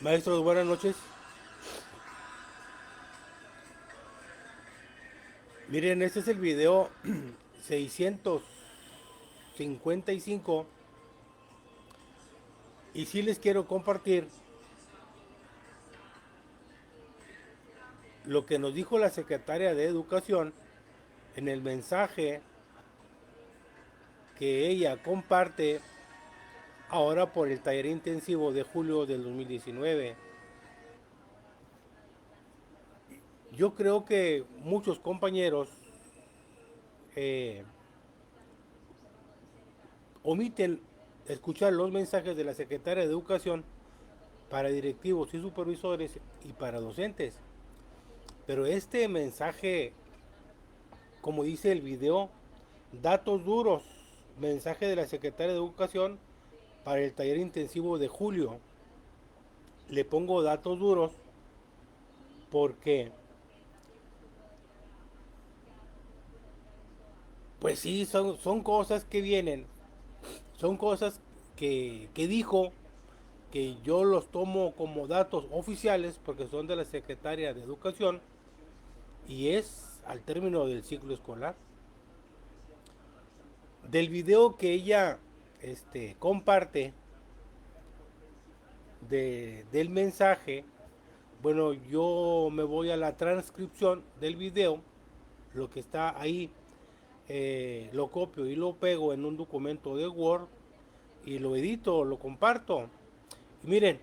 Maestros, buenas noches. Miren, este es el video 655 y sí les quiero compartir lo que nos dijo la secretaria de Educación en el mensaje que ella comparte ahora por el taller intensivo de julio del 2019. Yo creo que muchos compañeros eh, omiten escuchar los mensajes de la secretaria de Educación para directivos y supervisores y para docentes. Pero este mensaje, como dice el video, datos duros, mensaje de la secretaria de Educación para el taller intensivo de julio. Le pongo datos duros porque, pues sí, son cosas que vienen, son cosas que dijo, que yo los tomo como datos oficiales porque son de la secretaria de Educación y es al término del ciclo escolar. Del video que ella comparte del mensaje, bueno, yo me voy a la transcripción del video, lo que está ahí, lo copio y lo pego en un documento de Word y lo edito, lo comparto. Y miren,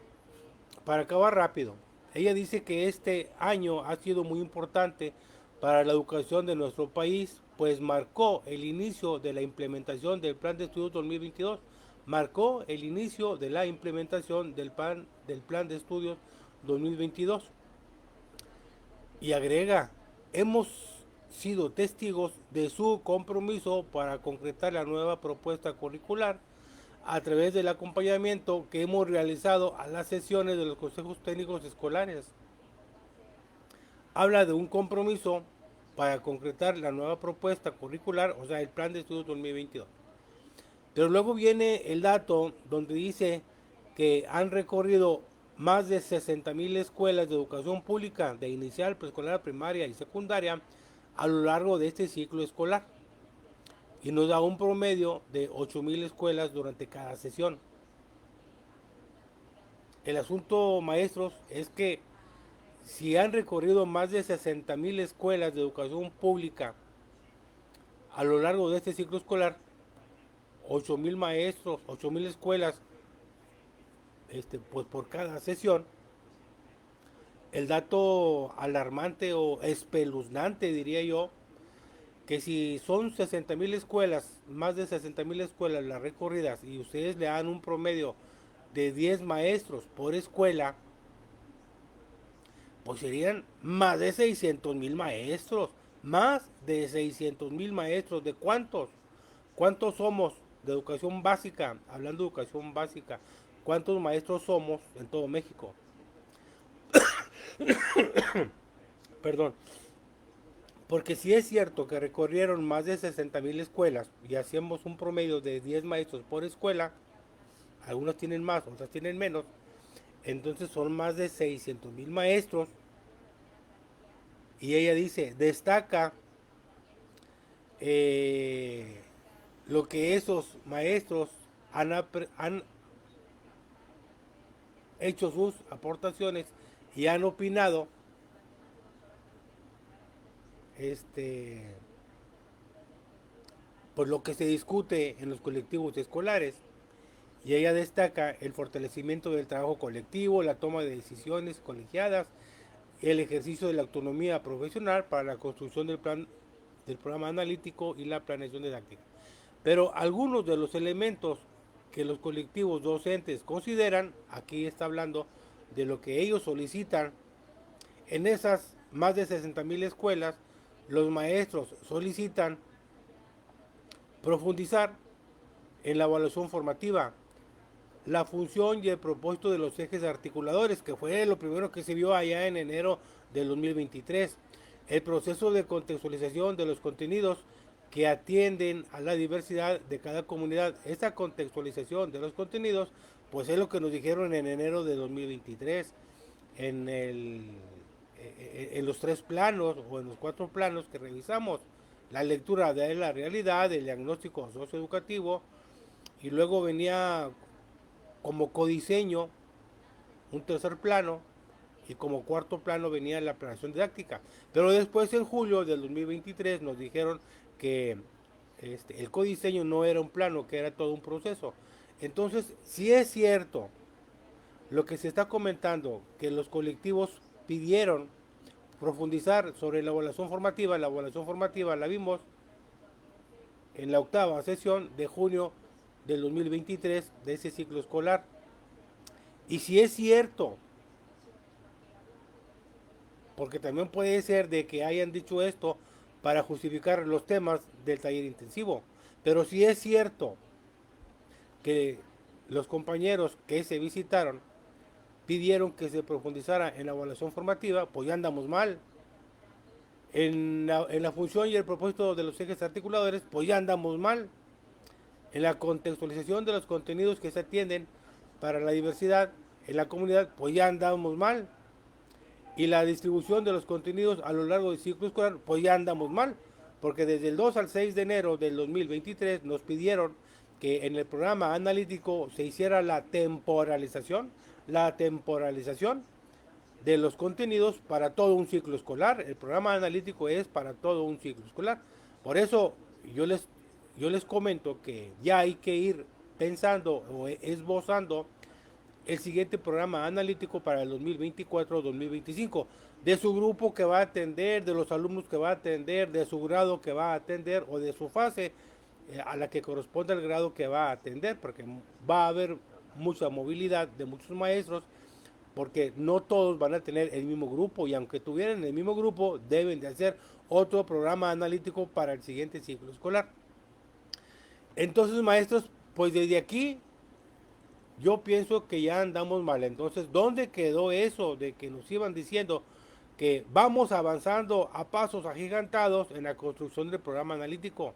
para acabar rápido, ella dice que este año ha sido muy importante para la educación de nuestro país, pues marcó el inicio de la implementación del Plan de Estudios 2022, marcó el inicio de la implementación del plan de Estudios 2022 y agrega, hemos sido testigos de su compromiso para concretar la nueva propuesta curricular a través del acompañamiento que hemos realizado a las sesiones de los consejos técnicos escolares. Habla de un compromiso para concretar la nueva propuesta curricular, o sea, el plan de estudios 2022. Pero luego viene el dato donde dice que han recorrido más de 60,000 escuelas de educación pública de inicial, preescolar, primaria y secundaria a lo largo de este ciclo escolar y nos da un promedio de 8,000 escuelas durante cada sesión. El asunto, maestros, es que si han recorrido más de 60,000 escuelas de educación pública a lo largo de este ciclo escolar, 8,000 maestros, 8,000 escuelas, pues por cada sesión, el dato alarmante o espeluznante, diría yo, que si son 60,000 escuelas, más de 60,000 escuelas las recorridas y ustedes le dan un promedio de 10 maestros por escuela, pues serían más de 600,000 maestros. Más de 600,000 maestros. ¿De cuántos? ¿Cuántos somos de educación básica? Hablando de educación básica, ¿cuántos maestros somos en todo México? Perdón. Porque si es cierto que recorrieron más de 60,000 escuelas y hacemos un promedio de 10 maestros por escuela, algunos tienen más, otras tienen menos, entonces son más de 600,000 maestros. Y ella dice, destaca eh, lo que esos maestros han hecho sus aportaciones y han opinado este por lo que se discute en los colectivos escolares. Y ella destaca el fortalecimiento del trabajo colectivo, la toma de decisiones colegiadas, el ejercicio de la autonomía profesional para la construcción del programa analítico y la planeación didáctica. Pero algunos de los elementos que los colectivos docentes consideran, aquí está hablando de lo que ellos solicitan, en esas más de 60,000 escuelas, los maestros solicitan profundizar en la evaluación formativa, la función y el propósito de los ejes articuladores, que fue lo primero que se vio allá en enero del 2023, el proceso de contextualización de los contenidos que atienden a la diversidad de cada comunidad. Esta contextualización de los contenidos, pues es lo que nos dijeron en enero de 2023, en, en los 3 planos o en los 4 planos que revisamos: la lectura de la realidad, el diagnóstico socioeducativo, y luego venía como codiseño un tercer plano, y como cuarto plano venía la planeación didáctica. Pero después, en julio del 2023, nos dijeron que el codiseño no era un plano, que era todo un proceso. Entonces, si es cierto lo que se está comentando, que los colectivos pidieron profundizar sobre la evaluación formativa la vimos en la 8ª sesión de junio del 2023 de ese ciclo escolar. Y si es cierto, porque también puede ser de que hayan dicho esto para justificar los temas del taller intensivo, pero si es cierto que los compañeros que se visitaron pidieron que se profundizara en la evaluación formativa, pues ya andamos mal. En la función y el propósito de los ejes articuladores, pues ya andamos mal. En la contextualización de los contenidos que se atienden para la diversidad en la comunidad, pues ya andamos mal. Y la distribución de los contenidos a lo largo del ciclo escolar, pues ya andamos mal, porque desde el 2 al 6 de enero del 2023 nos pidieron que en el programa analítico se hiciera la temporalización de los contenidos para todo un ciclo escolar. El programa analítico es para todo un ciclo escolar. Por eso yo les comento que ya hay que ir pensando o esbozando el siguiente programa analítico para el 2024-2025, de su grupo que va a atender, de los alumnos que va a atender, de su grado que va a atender o de su fase a la que corresponde el grado que va a atender, porque va a haber mucha movilidad de muchos maestros, porque no todos van a tener el mismo grupo, y aunque tuvieran el mismo grupo, deben de hacer otro programa analítico para el siguiente ciclo escolar. Entonces, maestros, pues desde aquí yo pienso que ya andamos mal. Entonces, ¿dónde quedó eso de que nos iban diciendo que vamos avanzando a pasos agigantados en la construcción del programa analítico?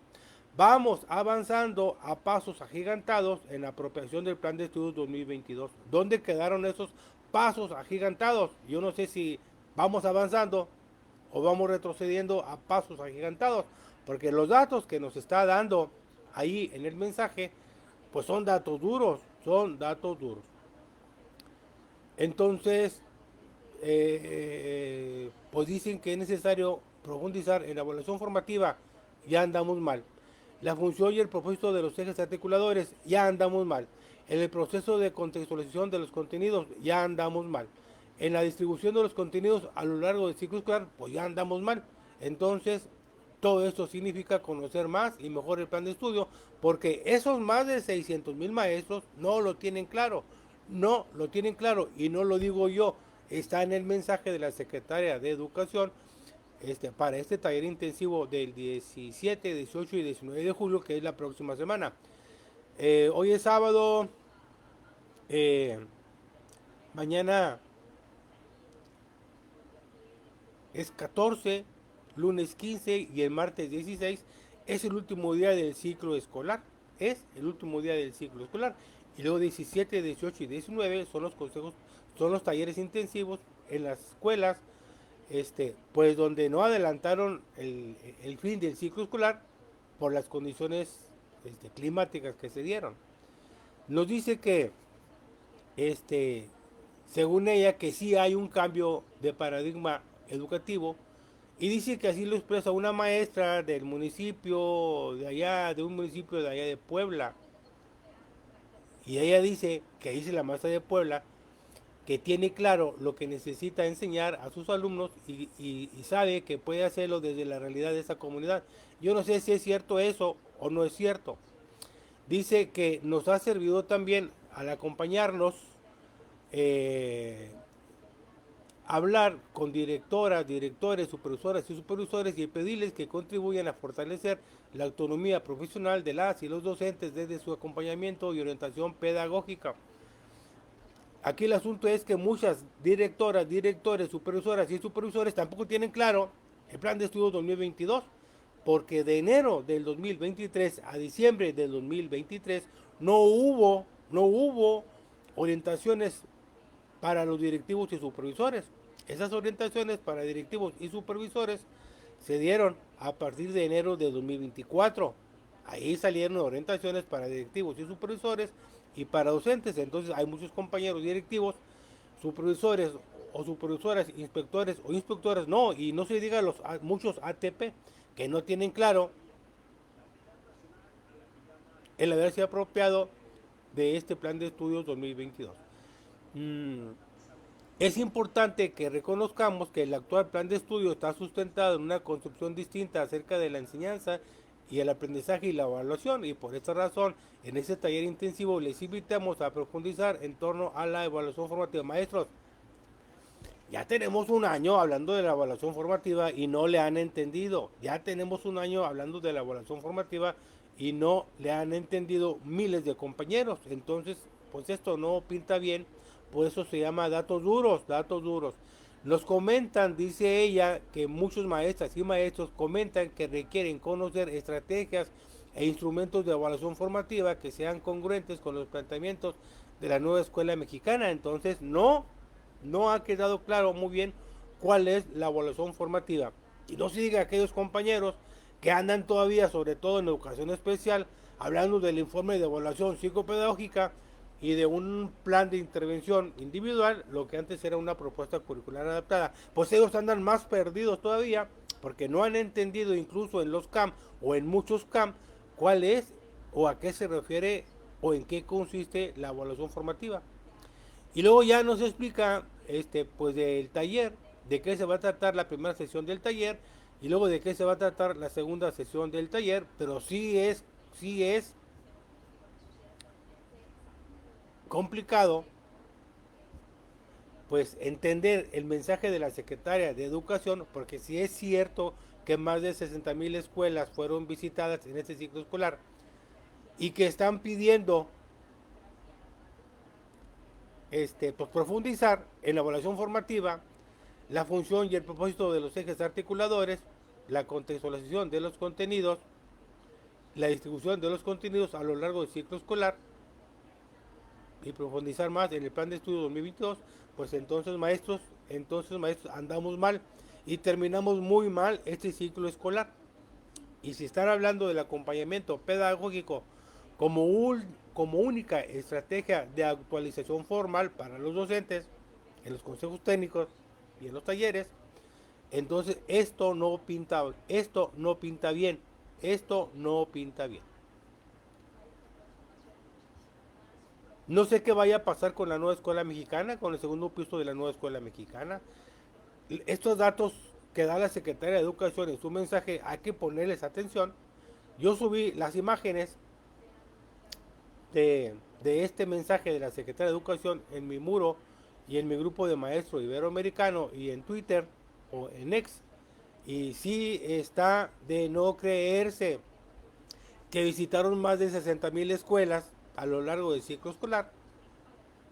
Vamos avanzando a pasos agigantados en la apropiación del plan de estudios 2022. ¿Dónde quedaron esos pasos agigantados? Yo no sé si vamos avanzando o vamos retrocediendo a pasos agigantados, porque los datos que nos está dando ahí en el mensaje, pues son datos duros, Entonces, pues dicen que es necesario profundizar en la evaluación formativa, ya andamos mal. La función y el propósito de los ejes articuladores, ya andamos mal. En el proceso de contextualización de los contenidos, ya andamos mal. En la distribución de los contenidos a lo largo del ciclo escolar, pues ya andamos mal. Entonces, todo esto significa conocer más y mejor el plan de estudio, porque esos más de 600,000 maestros no lo tienen claro. No lo tienen claro, y no lo digo yo, está en el mensaje de la Secretaria de Educación para este taller intensivo del 17, 18 y 19 de julio, que es la próxima semana. Hoy es sábado, mañana es 14, lunes 15 y el martes 16 es el último día del ciclo escolar. Es el último día del ciclo escolar. Y luego 17, 18 y 19 son los consejos, son los talleres intensivos en las escuelas, pues donde no adelantaron el fin del ciclo escolar por las condiciones climáticas que se dieron. Nos dice que, según ella, que sí hay un cambio de paradigma educativo, y dice que así lo expresa una maestra del municipio de allá, de un municipio de allá de Puebla. Y ella dice, que dice la maestra de Puebla, que tiene claro lo que necesita enseñar a sus alumnos y sabe que puede hacerlo desde la realidad de esa comunidad. Yo no sé si es cierto eso o no es cierto. Dice que nos ha servido también al acompañarnos hablar con directoras, directores, supervisoras y supervisores y pedirles que contribuyan a fortalecer la autonomía profesional de las y los docentes desde su acompañamiento y orientación pedagógica. Aquí el asunto es que muchas directoras, directores, supervisoras y supervisores tampoco tienen claro el plan de estudios 2022, porque de enero del 2023 a diciembre del 2023 no hubo orientaciones para los directivos y supervisores. Esas orientaciones para directivos y supervisores se dieron a partir de enero de 2024. Ahí salieron orientaciones para directivos y supervisores y para docentes. Entonces hay muchos compañeros directivos, supervisores o supervisoras, inspectores o inspectoras, no, y no se diga muchos ATP que no tienen claro el haberse apropiado de este plan de estudios 2022. Es importante que reconozcamos que el actual plan de estudio está sustentado en una concepción distinta acerca de la enseñanza y el aprendizaje y la evaluación, y por esta razón en este taller intensivo les invitamos a profundizar en torno a la evaluación formativa. Maestros, ya tenemos un año hablando de la evaluación formativa y no le han entendido. Ya tenemos un año hablando de la evaluación formativa y no le han entendido miles de compañeros. Entonces, pues esto no pinta bien. Por eso se llama datos duros, datos duros. Nos comentan, dice ella, que muchos maestras y maestros comentan que requieren conocer estrategias e instrumentos de evaluación formativa que sean congruentes con los planteamientos de la nueva escuela mexicana. Entonces, no ha quedado claro muy bien cuál es la evaluación formativa. Y no se diga aquellos compañeros que andan todavía, sobre todo en educación especial, hablando del informe de evaluación psicopedagógica y de un plan de intervención individual, lo que antes era una propuesta curricular adaptada. Pues ellos andan más perdidos todavía, porque no han entendido incluso en los CAM o en muchos CAM cuál es o a qué se refiere o en qué consiste la evaluación formativa. Y luego ya nos explica pues del taller, de qué se va a tratar la primera sesión del taller y luego de qué se va a tratar la segunda sesión del taller, pero sí es complicado pues entender el mensaje de la secretaria de Educación, porque sí es cierto que más de 60,000 escuelas fueron visitadas en este ciclo escolar y que están pidiendo pues profundizar en la evaluación formativa, la función y el propósito de los ejes articuladores, la contextualización de los contenidos, la distribución de los contenidos a lo largo del ciclo escolar y profundizar más en el plan de estudio 2022, pues entonces maestros andamos mal y terminamos muy mal este ciclo escolar. Y si están hablando del acompañamiento pedagógico como única estrategia de actualización formal para los docentes, en los consejos técnicos y en los talleres, entonces esto no pinta bien, esto no pinta bien. No sé qué vaya a pasar con la nueva escuela mexicana, con el segundo piso de la nueva escuela mexicana. Estos datos que da la Secretaría de Educación en su mensaje hay que ponerles atención. Yo subí las imágenes de este mensaje de la Secretaría de Educación en mi muro y en mi grupo de maestro iberoamericano y en Twitter o en X. Y sí está de no creerse que visitaron más de 60,000 escuelas a lo largo del ciclo escolar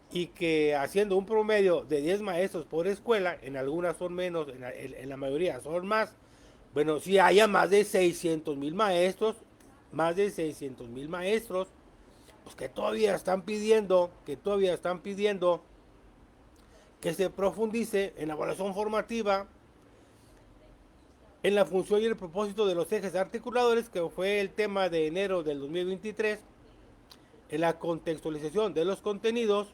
y que haciendo un promedio de 10 maestros por escuela, en algunas son menos, en la mayoría son más, bueno, si haya más de 600,000 maestros, más de 600,000 maestros, pues que todavía están pidiendo que se profundice en la evaluación formativa, en la función y el propósito de los ejes articuladores, que fue el tema de enero del 2023, en la contextualización de los contenidos,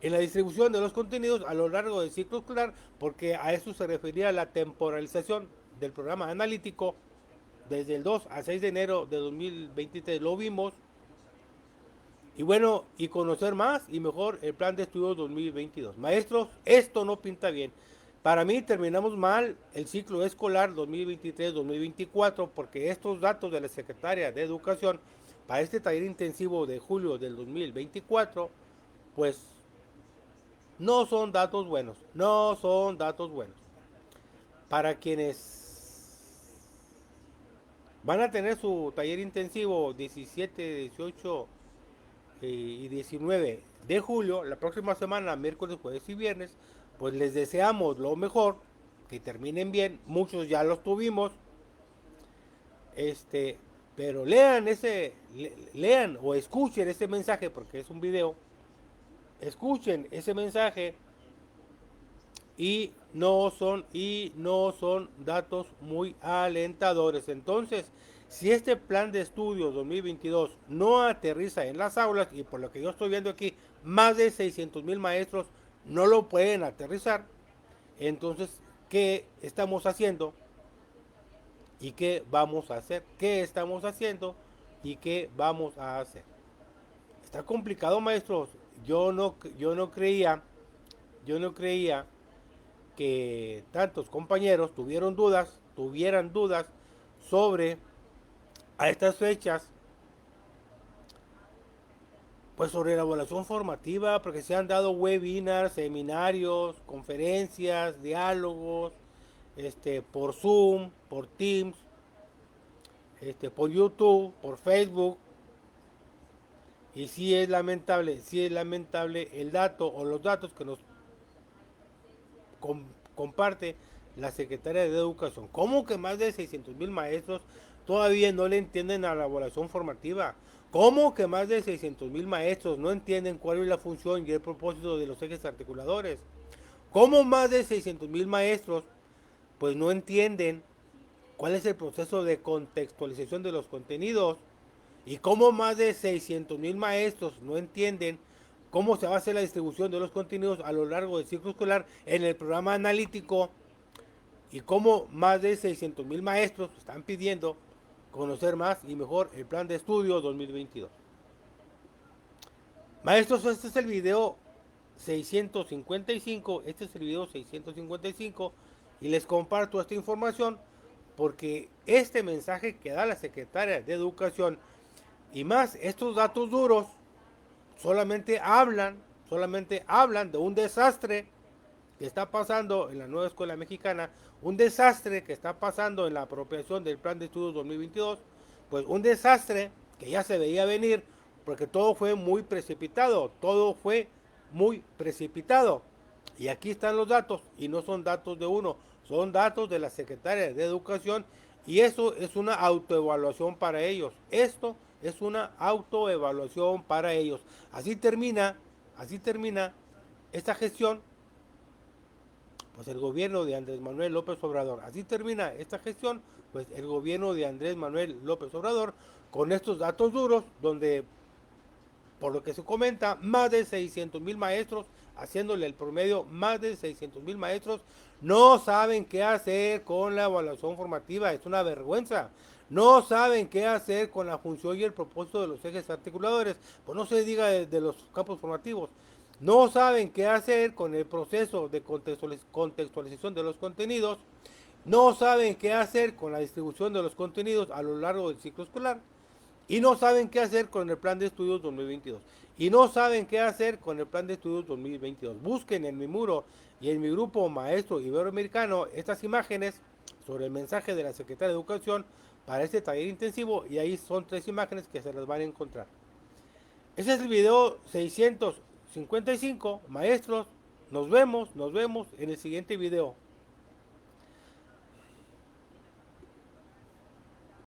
en la distribución de los contenidos a lo largo del ciclo escolar, porque a eso se refería la temporalización del programa analítico desde el 2 a 6 de enero de 2023, lo vimos. Y bueno, y conocer más y mejor el plan de estudios 2022. Maestros, esto no pinta bien. Para mí terminamos mal el ciclo escolar 2023-2024 porque estos datos de la Secretaria de Educación para este taller intensivo de julio del 2024, pues No son datos buenos, no son datos buenos. Para quienes van a tener su taller intensivo 17, 18 y 19 de julio, la próxima semana, miércoles, jueves y viernes, pues les deseamos lo mejor, que terminen bien, muchos ya los tuvimos, este, pero lean o escuchen ese mensaje, porque es un video, escuchen ese mensaje y no son datos muy alentadores. Entonces, si este plan de estudios 2022 no aterriza en las aulas, y por lo que yo estoy viendo aquí, más de 600,000 maestros no lo pueden aterrizar, entonces, ¿qué estamos haciendo? ¿Y qué vamos a hacer? ¿Qué estamos haciendo? ¿Y qué vamos a hacer? Está complicado, maestros. Yo no creía que tantos compañeros tuvieran dudas sobre a estas fechas, pues sobre la evaluación formativa, porque se han dado webinars, seminarios, conferencias, diálogos, por Zoom, por Teams, por YouTube, por Facebook, y sí es lamentable el dato o los datos que nos com- comparte la Secretaría de Educación. ¿Cómo que más de 600,000 maestros todavía no le entienden a la evaluación formativa? ¿Cómo que más de 600,000 maestros no entienden cuál es la función y el propósito de los ejes articuladores? ¿Cómo más de 600,000 maestros pues no entienden cuál es el proceso de contextualización de los contenidos? ¿Y cómo más de 600,000 maestros no entienden cómo se va a hacer la distribución de los contenidos a lo largo del ciclo escolar en el programa analítico? ¿Y cómo más de 600,000 maestros están pidiendo conocer más y mejor el plan de estudio 2022? Maestros, este es el video 655, este es el video 655 y les comparto esta información porque este mensaje que da la secretaria de Educación y más estos datos duros solamente hablan de un desastre que está pasando en la nueva escuela mexicana, un desastre que está pasando en la apropiación del plan de estudios 2022, pues un desastre que ya se veía venir porque todo fue muy precipitado, todo fue muy precipitado. Y aquí están los datos y no son datos de uno, son datos de la Secretaria de Educación y eso es una autoevaluación para ellos. Esto es una autoevaluación para ellos. Así termina esta gestión, pues el gobierno de Andrés Manuel López Obrador. Así termina esta gestión, pues el gobierno de Andrés Manuel López Obrador con estos datos duros donde, por lo que se comenta, más de 600,000 maestros, haciéndole el promedio, más de 600,000 maestros no saben qué hacer con la evaluación formativa. Es una vergüenza. No saben qué hacer con la función y el propósito de los ejes articuladores. Pues no se diga de los campos formativos. No saben qué hacer con el proceso de contextualización de los contenidos. No saben qué hacer con la distribución de los contenidos a lo largo del ciclo escolar. Y no saben qué hacer con el plan de estudios 2022. Y no saben qué hacer con el plan de estudios 2022. Busquen en mi muro y en mi grupo Maestro Iberoamericano estas imágenes sobre el mensaje de la Secretaría de Educación para este taller intensivo. Y ahí son 3 imágenes que se las van a encontrar. Ese es el video 655. Maestros, nos vemos en el siguiente video.